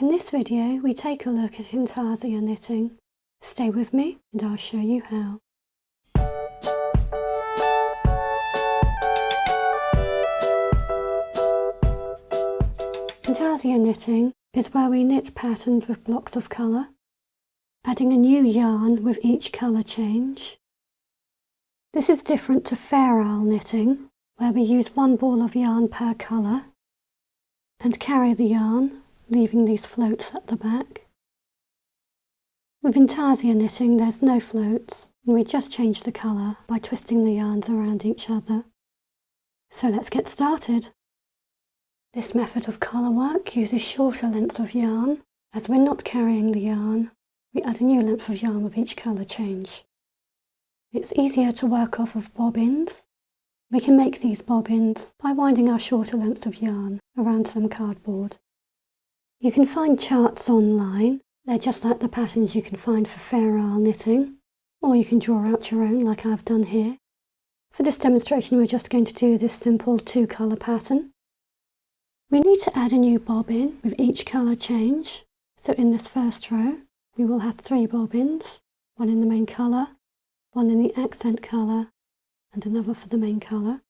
In this video, we take a look at Intarsia knitting. Stay with me and I'll show you how. Intarsia knitting is where we knit patterns with blocks of colour, adding a new yarn with each colour change. This is different to fair isle knitting, where we use one ball of yarn per colour and carry the yarn, leaving these floats at the back. With Intarsia knitting there's no floats, and we just change the colour by twisting the yarns around each other. So let's get started. This method of colour work uses shorter lengths of yarn. As we're not carrying the yarn, we add a new length of yarn with each colour change. It's easier to work off of bobbins. We can make these bobbins by winding our shorter lengths of yarn around some cardboard. You can find charts online. They're just like the patterns you can find for fair isle knitting, or you can draw out your own like I've done here. For this demonstration we're just going to do this simple 2-colour pattern. We need to add a new bobbin with each colour change. So in this first row we will have 3 bobbins, one in the main colour, one in the accent colour and another for the main colour.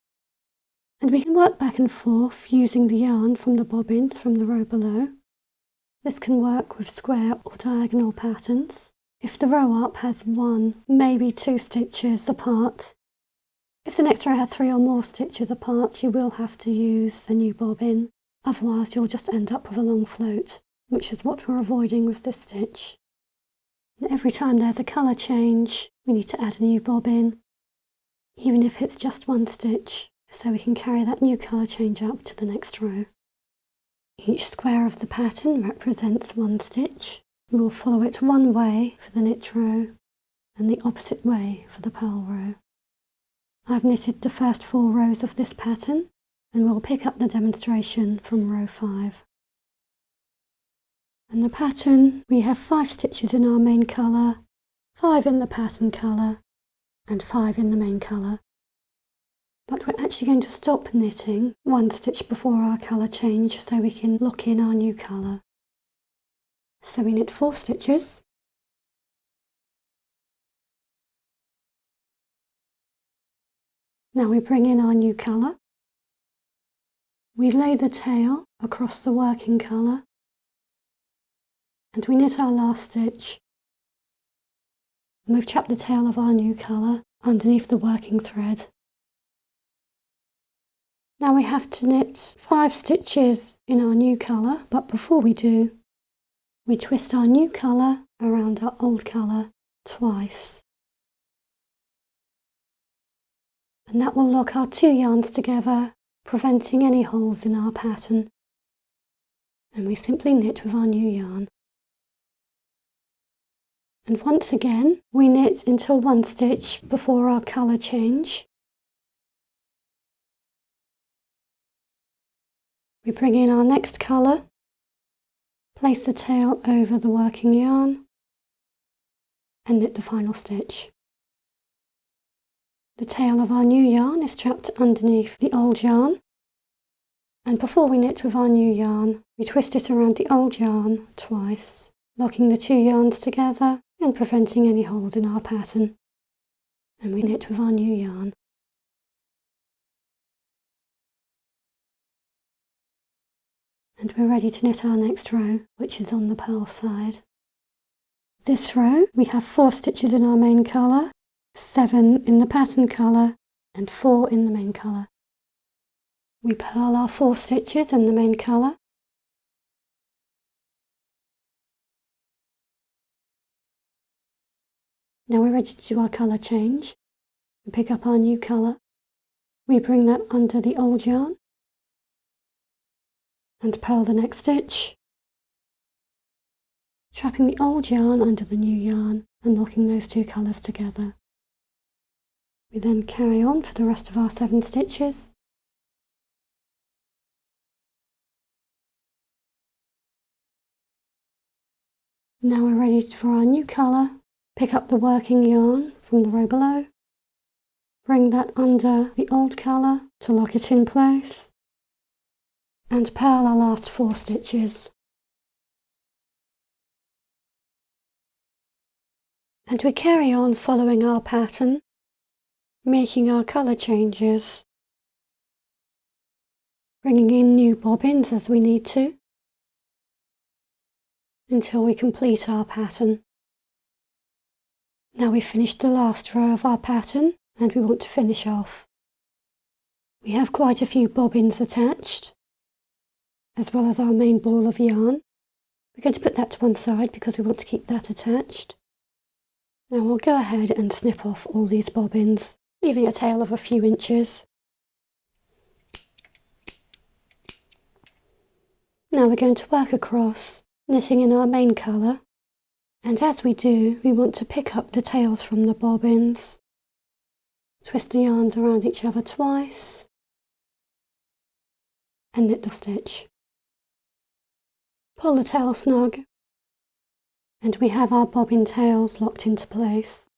And we can work back and forth using the yarn from the bobbins from the row below. This can work with square or diagonal patterns. If the row up has 1, maybe 2 stitches apart. If the next row has 3 or more stitches apart, you will have to use a new bobbin. Otherwise you'll just end up with a long float, which is what we're avoiding with this stitch. And every time there's a colour change, we need to add a new bobbin, even if it's just 1 stitch, so we can carry that new colour change up to the next row. Each square of the pattern represents 1 stitch. We will follow it one way for the knit row and the opposite way for the purl row. I've knitted the first 4 rows of this pattern and we'll pick up the demonstration from row 5. In the pattern we have 5 stitches in our main colour, 5 in the pattern colour and 5 in the main colour. But we're actually going to stop knitting 1 stitch before our colour change so we can lock in our new colour. So we knit 4 stitches. Now we bring in our new colour. We lay the tail across the working colour and we knit our last stitch. And we've trapped the tail of our new colour underneath the working thread. Now we have to knit 5 stitches in our new colour, but before we do, we twist our new colour around our old colour twice. And that will lock our 2 yarns together, preventing any holes in our pattern. And we simply knit with our new yarn. And once again, we knit until 1 stitch before our colour change. We bring in our next colour, place the tail over the working yarn and knit the final stitch. The tail of our new yarn is trapped underneath the old yarn, and before we knit with our new yarn, we twist it around the old yarn twice, locking the 2 yarns together and preventing any holes in our pattern. And we knit with our new yarn. And we're ready to knit our next row, which is on the purl side. This row we have 4 stitches in our main colour, 7 in the pattern colour and 4 in the main colour. We purl our 4 stitches in the main colour. Now we're ready to do our colour change. We pick up our new colour, we bring that under the old yarn and purl the next stitch, trapping the old yarn under the new yarn and locking those 2 colours together. We then carry on for the rest of our 7 stitches. Now we're ready for our new colour. Pick up the working yarn from the row below, bring that under the old colour to lock it in place, and purl our last 4 stitches. And we carry on following our pattern, making our colour changes, bringing in new bobbins as we need to, until we complete our pattern. Now we've finished the last row of our pattern and we want to finish off. We have quite a few bobbins attached, as well as our main ball of yarn. We're going to put that to one side because we want to keep that attached. Now we'll go ahead and snip off all these bobbins, leaving a tail of a few inches. Now we're going to work across, knitting in our main colour, and as we do, we want to pick up the tails from the bobbins, twist the yarns around each other twice, and knit the stitch. Pull the tail snug, and we have our bobbin tails locked into place.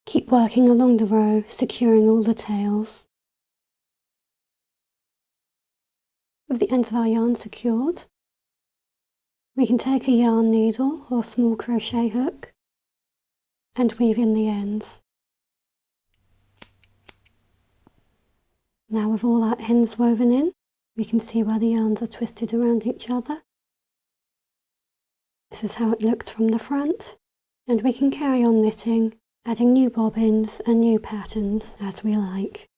Keep working along the row, securing all the tails. With the ends of our yarn secured, we can take a yarn needle or small crochet hook and weave in the ends. Now with all our ends woven in, we can see where the yarns are twisted around each other. This is how it looks from the front, and we can carry on knitting, adding new bobbins and new patterns as we like.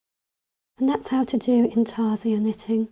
And that's how to do Intarsia knitting.